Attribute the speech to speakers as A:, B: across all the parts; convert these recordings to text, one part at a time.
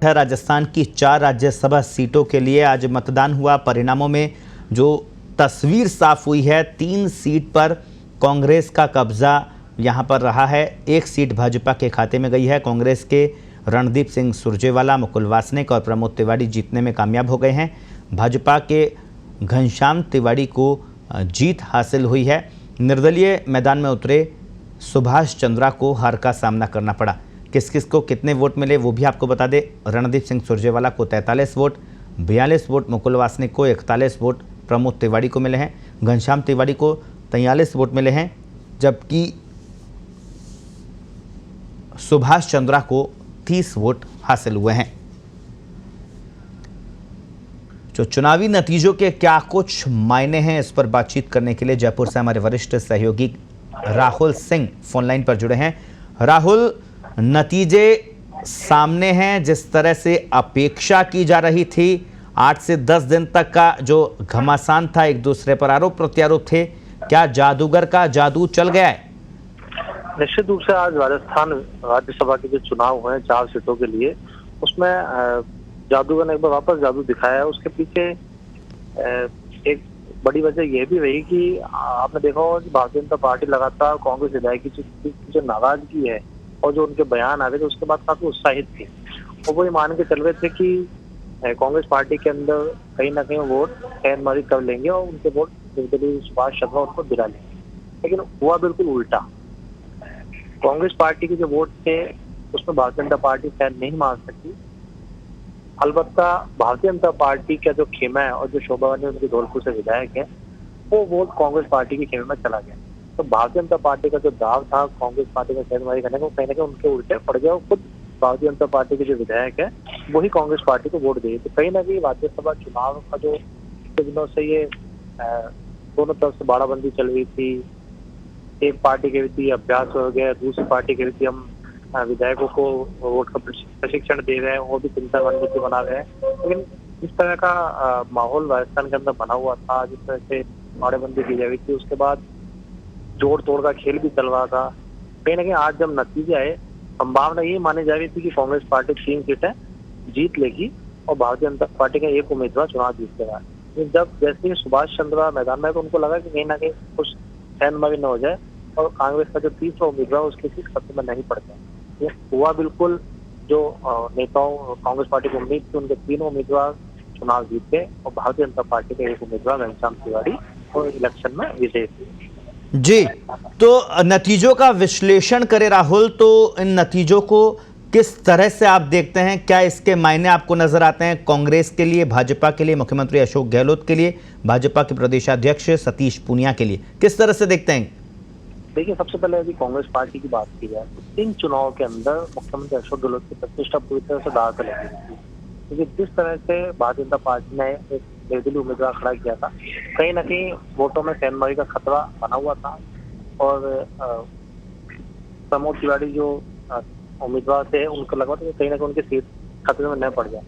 A: है राजस्थान की 4 राज्यसभा सीटों के लिए आज मतदान हुआ। परिणामों में जो तस्वीर साफ हुई है, 3 सीट पर कांग्रेस का कब्जा यहां पर रहा है। 1 सीट भाजपा के खाते में गई है। कांग्रेस के रणदीप सिंह सुरजेवाला, मुकुल वासनिक और प्रमोद तिवारी जीतने में कामयाब हो गए हैं। भाजपा के घनश्याम तिवारी को जीत हासिल हुई है। निर्दलीय मैदान में उतरे सुभाष चंद्रा को हार का सामना करना पड़ा। किस किस को कितने वोट मिले वो भी आपको बता दें। रणदीप सिंह सुरजेवाला को 43 वोट, 42 वोट मुकुल वासनिक को, 41 वोट प्रमोद तिवारी को मिले हैं। घनश्याम तिवारी को 43 वोट मिले हैं, जबकि सुभाष चंद्रा को 30 वोट हासिल हुए हैं। जो चुनावी नतीजों के क्या कुछ मायने हैं, इस पर बातचीत करने के लिए जयपुर से हमारे वरिष्ठ सहयोगी राहुल सिंह फोनलाइन पर जुड़े हैं। राहुल, नतीजे सामने हैं। जिस तरह से अपेक्षा की जा रही थी, 8 से 10 दिन तक का जो घमासान था, एक दूसरे पर आरोप प्रत्यारोप थे, क्या जादूगर का जादू चल गया है?
B: निश्चित रूप से आज राजस्थान राज्यसभा के जो चुनाव हुए हैं 4 सीटों के लिए, उसमें जादूगर ने एक बार वापस जादू दिखाया है। उसके पीछे एक बड़ी वजह यह भी रही कि आपने देखा होगा कि भारतीय जनता पार्टी लगातार कांग्रेस विधायक की जो नाराजगी है और जो उनके बयान आ रहे थे, उसके बाद काफी उत्साहित थी और वो ये मान के चल रहे थे कि कांग्रेस पार्टी के अंदर कहीं ना कहीं वोट हैंडमारी कर लेंगे और उनके वोट निर्दलीय सुभाष चंद्रा उनको दिला लेंगे। लेकिन हुआ बिल्कुल उल्टा। कांग्रेस पार्टी के जो वोट थे उसमें भारतीय जनता पार्टी शायद नहीं मार सकती। अलबत्ता भारतीय जनता पार्टी का जो खेमा है और जो शोभा वानी उनके धौलपुर से विधायक है, वो वोट कांग्रेस पार्टी के खेमे में चला गया। तो भारतीय जनता पार्टी का जो दाव था कांग्रेस पार्टी का शहरवारी करने को, कहीं ना कहीं उनके उल्टे पड़ गया और खुद भारतीय जनता पार्टी के जो विधायक है वही कांग्रेस पार्टी को वोट दिए। तो कहीं ना कहीं राज्यसभा चुनाव का जो दिनों से ये दोनों तरफ से बाड़ाबंदी चल रही थी, एक पार्टी के विरुद्ध अभ्यास हो गया, दूसरी पार्टी के विरुद्ध हम विधायकों को वोट का प्रशिक्षण दे रहे हैं, वो भी चिंता रणनीति बना रहे हैं। लेकिन इस तरह का माहौल राजस्थान के अंदर बना हुआ था, जिस तरह से बाड़ाबंदी की जा रही थी, उसके बाद जोड़ तोड़ का खेल भी चल रहा था। कहीं ना कहीं आज जब नतीजे आए, संभावना ये मानी जा रही थी कि कांग्रेस पार्टी 3 सीटें जीत लेगी और भारतीय जनता पार्टी का एक उम्मीदवार चुनाव जीत लेगा। जब जैसे ही सुभाष चंद्रा मैदान में, तो उनको लगा कि कहीं ना कहीं कुछ हैंडमारी न हो जाए और कांग्रेस का जो 300 उम्मीदवार उसकी सीट खतरे में नहीं पड़ जाए। ये हुआ बिल्कुल। जो नेताओं कांग्रेस पार्टी को उम्मीद थी, उनके 3 उम्मीदवार चुनाव जीत गए और भारतीय जनता पार्टी के एक उम्मीदवार घनश्याम तिवारी और इलेक्शन में विजयी थे।
A: जी, तो नतीजों का विश्लेषण करें राहुल, तो इन नतीजों को किस तरह से आप देखते हैं? क्या इसके मायने आपको नजर आते हैं कांग्रेस के लिए, भाजपा के लिए, मुख्यमंत्री अशोक गहलोत के लिए, भाजपा के प्रदेशाध्यक्ष सतीश पूनिया के लिए, किस तरह से देखते हैं?
B: देखिए, सबसे पहले यदि कांग्रेस पार्टी की बात की जाए तो 3 चुनाव के अंदर मुख्यमंत्री अशोक गहलोत की प्रतिष्ठा पूरी तरह से दांव पर लगी थी, क्योंकि जिस तरह से भारतीय जनता पार्टी ने एक निर्दलीय उम्मीदवार खड़ा किया था, कहीं ना कहीं वोटों में हैंडमारी का खतरा बना हुआ था और प्रमोद तिवारी जो उम्मीदवार थे, उनको लगा था कि कहीं ना कहीं उनकी सीट खतरे में न पड़ जाए।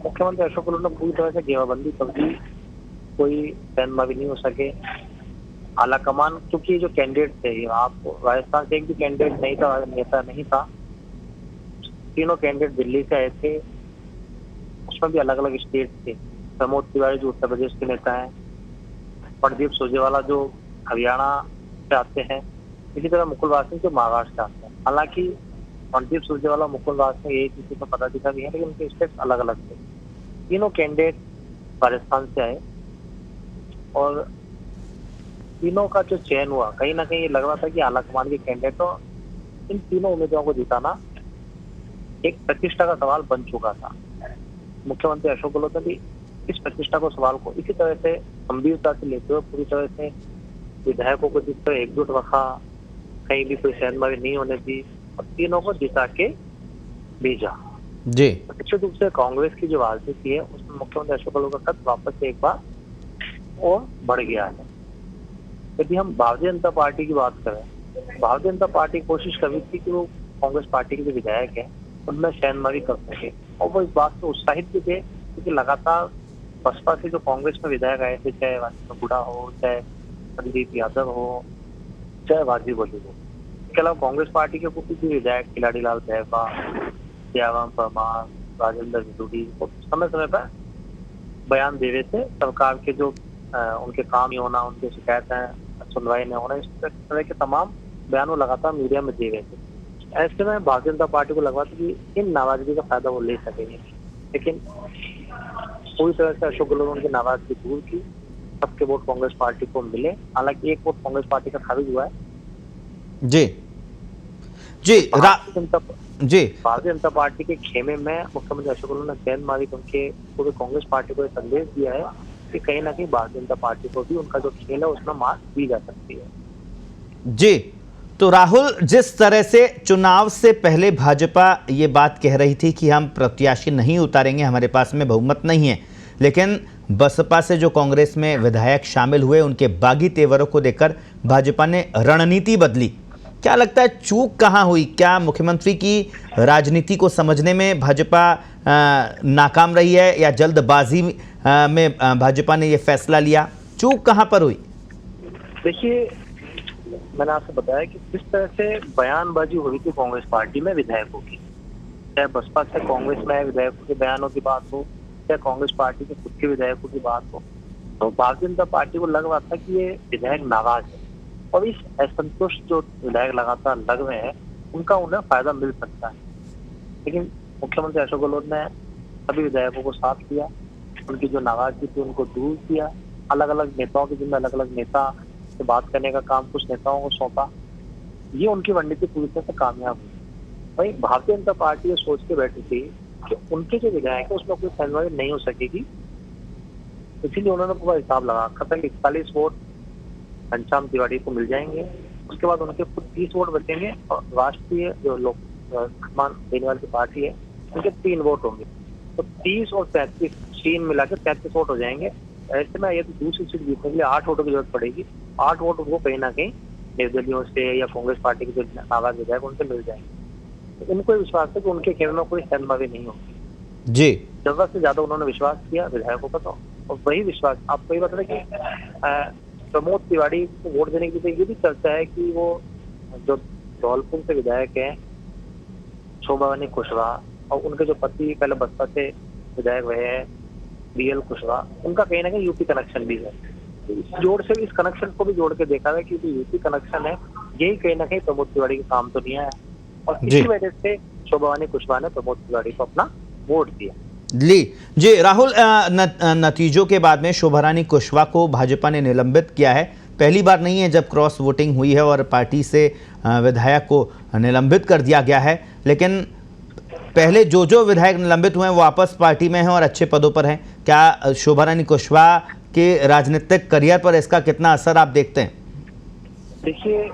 B: मुख्यमंत्री अशोक गहलोत ने पूरी तरह से घेराबंदी कर दी, कोई हैंडमारी नहीं हो सके। आला कमान, क्योंकि जो कैंडिडेट थे, आपको राजस्थान से एक भी कैंडिडेट नहीं था, नेता नहीं था, तीनों कैंडिडेट दिल्ली से आए थे, उसमें भी अलग अलग स्टेट थे। प्रमोद तिवारी जो उत्तर प्रदेश के नेता हैं, रणदीप सुरजेवाला जो हरियाणा से आते हैं, इसी तरह मुकुल वासनिक जो महाराष्ट्र से आते हैं। हालांकि रणदीप सुरजेवाला, मुकुल वासनिक एक ही चीज में पदाधिकारी है, लेकिन उनके स्टेट अलग अलग थे। तीनों कैंडिडेट राजस्थान से आए और तीनों का जो चयन हुआ, कहीं ना कहीं ये लग रहा था कि आला कमान के कैंडिडेटों इन तीनों उम्मीदवारों को जिताना एक प्रतिष्ठा का सवाल बन चुका था। मुख्यमंत्री अशोक गहलोत ने भी इस प्रतिष्ठा को सवाल को इसी तरह से गंभीरता से लेते हुए पूरी तरह से विधायकों को जिस तरह एकजुट रखा, कहीं भी कोई हैंडमारी नहीं होने दी और तीनों को जिता के भेजा।
A: जी,
B: निश्चित रूप से कांग्रेस की जो राजनीति है उसमें मुख्यमंत्री अशोक गहलोत का कद वापस से एक बार और बढ़ गया है। यदि हम भारतीय जनता पार्टी की बात करें, भारतीय जनता पार्टी कोशिश कर रही थी कि वो कांग्रेस पार्टी के जो विधायक है उनमें शहनमारी कर सके और वो इस बात से उत्साहित भी थे, क्योंकि लगातार बसपा से जो कांग्रेस में विधायक आए थे, चाहे राजेंद्र गुड़ा हो, चाहे संदीप यादव हो, चाहे राजीव बलू हो, इसके अलावा कांग्रेस पार्टी के कुछ भी विधायक, खिलाड़ी लाल बहवा, जयराम परमार, राजेंद्र जरूरी वो समय समय पर बयान दे रहे थे। सरकार के जो उनके काम नहीं होना, उनकी शिकायतें सुनवाई नहीं होना, इस तरह के तमाम बयान वो लगातार मीडिया में दे रहे थे। ऐसे में भारतीय जनता पार्टी को लगा था कि इन नाराजगी का फायदा वो ले सकेंगे, लेकिन पूरी तरह से अशोक गहलोत ने उनकी नाराजगी दूर की। सबके वोट कांग्रेस पार्टी को मिले, हालांकि एक वोट कांग्रेस पार्टी का खारिज हुआ है।
A: जी जी जी
B: भारतीय जनता पार्टी के खेमे में मुख्यमंत्री अशोक गहलोत ने गेंद मारी, तो उनके पूरे कांग्रेस पार्टी को एक संदेश दिया है कि कहीं ना कहीं भारतीय जनता पार्टी को भी उनका जो खेल है उसमें मात दी जा सकती है।
A: जी, तो राहुल, जिस तरह से चुनाव से पहले भाजपा ये बात कह रही थी कि हम प्रत्याशी नहीं उतारेंगे, हमारे पास में बहुमत नहीं है, लेकिन बसपा से जो कांग्रेस में विधायक शामिल हुए उनके बागी तेवरों को देखकर भाजपा ने रणनीति बदली। क्या लगता है चूक कहां हुई? क्या मुख्यमंत्री की राजनीति को समझने में भाजपा नाकाम रही है, या जल्दबाजी में भाजपा ने यह फैसला लिया? चूक कहां पर हुई?
B: देखिए, मैंने आपसे बताया कि किस तरह से बयानबाजी हुई थी कांग्रेस पार्टी में विधायकों की, चाहे बसपा से कांग्रेस में विधायकों के बयानों की बात हो, चाहे कांग्रेस पार्टी के खुद के विधायकों की बात हो, तो भारतीय जनता पार्टी को लग रहा था कि ये विधायक नाराज है और इस असंतुष्ट जो विधायक लगातार लग रहे हैं उनका उन्हें फायदा मिल सकता है। लेकिन मुख्यमंत्री अशोक गहलोत ने सभी विधायकों को साथ किया, उनकी जो नाराजगी थी उनको दूर किया। अलग अलग नेताओं के जिम्मे अलग अलग नेता से बात करने का काम कुछ नेताओं को सौंपा। ये उनकी रणनीति पूरी तरह से कामयाब हुई। वहीं भारतीय जनता पार्टी ये सोच के बैठी थी कि उनके जो विधायक है उसमें कोई सहमति नहीं हो सकेगी, इसीलिए उन्होंने पूरा हिसाब लगा रखा था कि 41 वोट घनश्याम तिवारी को मिल जाएंगे, उसके बाद उनके खुद 30 वोट बचेंगे और राष्ट्रीय जो लोक सम्मान देने वाली पार्टी है उनके 3 वोट होंगे, तो 30 और 35 3 मिलाकर 33 वोट हो जाएंगे। ऐसे में यदि दूसरी सीट जीतने के लिए 8 वोटों की जरूरत पड़ेगी, 8 वोट उनको कहीं ना कहीं निर्दलीयों से या कांग्रेस पार्टी के जो नाराज विधायक उनसे मिल जाएंगे। तो उनको विश्वास है कि उनके खेमे में कोई सहमति नहीं होगी।
A: जी,
B: जरूरत से ज्यादा उन्होंने विश्वास किया विधायकों पर, तो और वही विश्वास आपको ये बता रहे कि प्रमोद तिवारी को वोट देने की ये भी चर्चा है कि वो जो धौलपुर से विधायक है शोभावानी कुशवाहा, और उनके जो पति पहले बसपा से विधायक रहे हैं BL कुशवाहा, उनका कहीं ना कहीं यूपी कनेक्शन भी है। तो इस जोड़ से इस कनेक्शन को भी जोड़ के देखा है कि यूपी कनेक्शन है, यही कहीं ना कहीं प्रमोद तिवारी के काम तो नहीं आया, और इसी वजह से शोभावानी कुशवाहा ने प्रमोद तिवारी को अपना वोट दिया।
A: जी राहुल, नतीजों के बाद में शोभारानी कुशवाहा को भाजपा ने निलंबित किया है। पहली बार नहीं है जब क्रॉस वोटिंग हुई है और पार्टी से विधायक को निलंबित कर दिया गया है, लेकिन पहले जो विधायक निलंबित हुए हैं वो वापस पार्टी में हैं और अच्छे पदों पर हैं। क्या शोभारानी कुशवाहा के राजनीतिक करियर पर इसका कितना असर आप देखते हैं?
B: देखिए,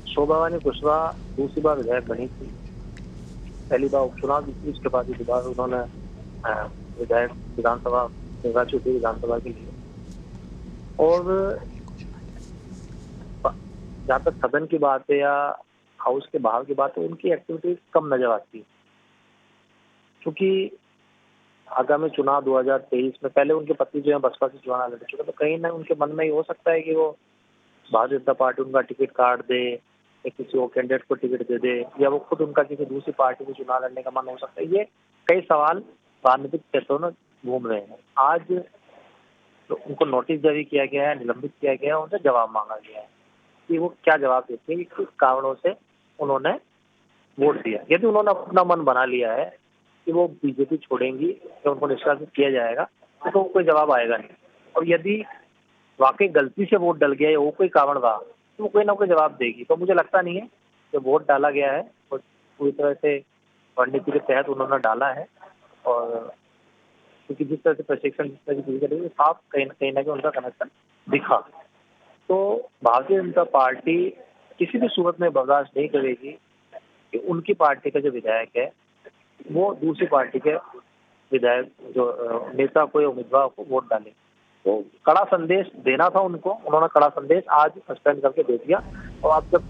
B: शोभावानी कुशवाहा दूसरी बार विधायक बनी थी, पहली बार उपचुनाव जीती, उसके बाद दोबारा उन्होंने विधायक विधानसभा निर्वाचित हुई विधानसभा के लिए। और जहाँ तक सदन की बात है या हाउस के बाहर की बात है, उनकी एक्टिविटी कम नजर आती है, क्योंकि आगामी चुनाव 2023 में पहले उनके पति जो है बसपा से चुनाव लड़ चुके, तो कहीं ना उनके मन में ये हो सकता है कि वो भारतीय जनता पार्टी उनका टिकट काट दे या किसी और कैंडिडेट को टिकट दे दे, या वो खुद उनका किसी दूसरी पार्टी में चुनाव लड़ने का मन हो सकता है। ये कई सवाल राजनीतिक क्षेत्रों में घूम रहे हैं। आज तो उनको नोटिस जारी किया गया है, निलंबित किया गया है, उनसे जवाब मांगा गया है कि वो क्या जवाब देते हैं, किस कारणों से उन्होंने वोट दिया। यदि उन्होंने अपना मन बना लिया है कि वो बीजेपी छोड़ेंगी या उनको निष्कासित किया जाएगा, तो कोई जवाब आएगा नहीं। और यदि वाकई गलती से वोट डल गया है, वो कोई कारण रहा, तो वो कोई ना कोई जवाब देगी। तो मुझे लगता नहीं है कि वोट डाला गया है और पूरी तरह से रणनीति के तहत उन्होंने डाला है, और क्योंकि जिस तरह से प्रशिक्षण जिस तरह की चीजें साफ कहीं ना कहीं उनका कनेक्शन दिखा। तो भारतीय जनता पार्टी किसी भी सूरत में बर्दाश्त नहीं करेगी कि उनकी पार्टी का जो विधायक है वो दूसरी पार्टी के विधायक जो नेता को या उम्मीदवार को वोट डाले। तो कड़ा संदेश देना था उनको, उन्होंने कड़ा संदेश आज सस्पेंड करके दे दिया, और अब जब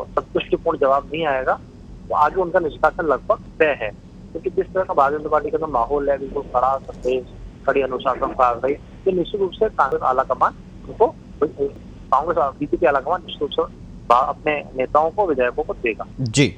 B: संतुष्टिपूर्ण जवाब नहीं आएगा तो आगे उनका निष्कासन लगभग तय है, क्योंकि जिस तरह का भारतीय जनता पार्टी का जो माहौल है, बिल्कुल कड़ा संदेश, कड़ी अनुशासन कार्रवाई, ये निश्चित रूप से कांग्रेस आलाकमान उनको, कांग्रेस बीजेपी आलाकमान निश्चित रूप से अपने नेताओं को विधायकों को देगा।
A: जी।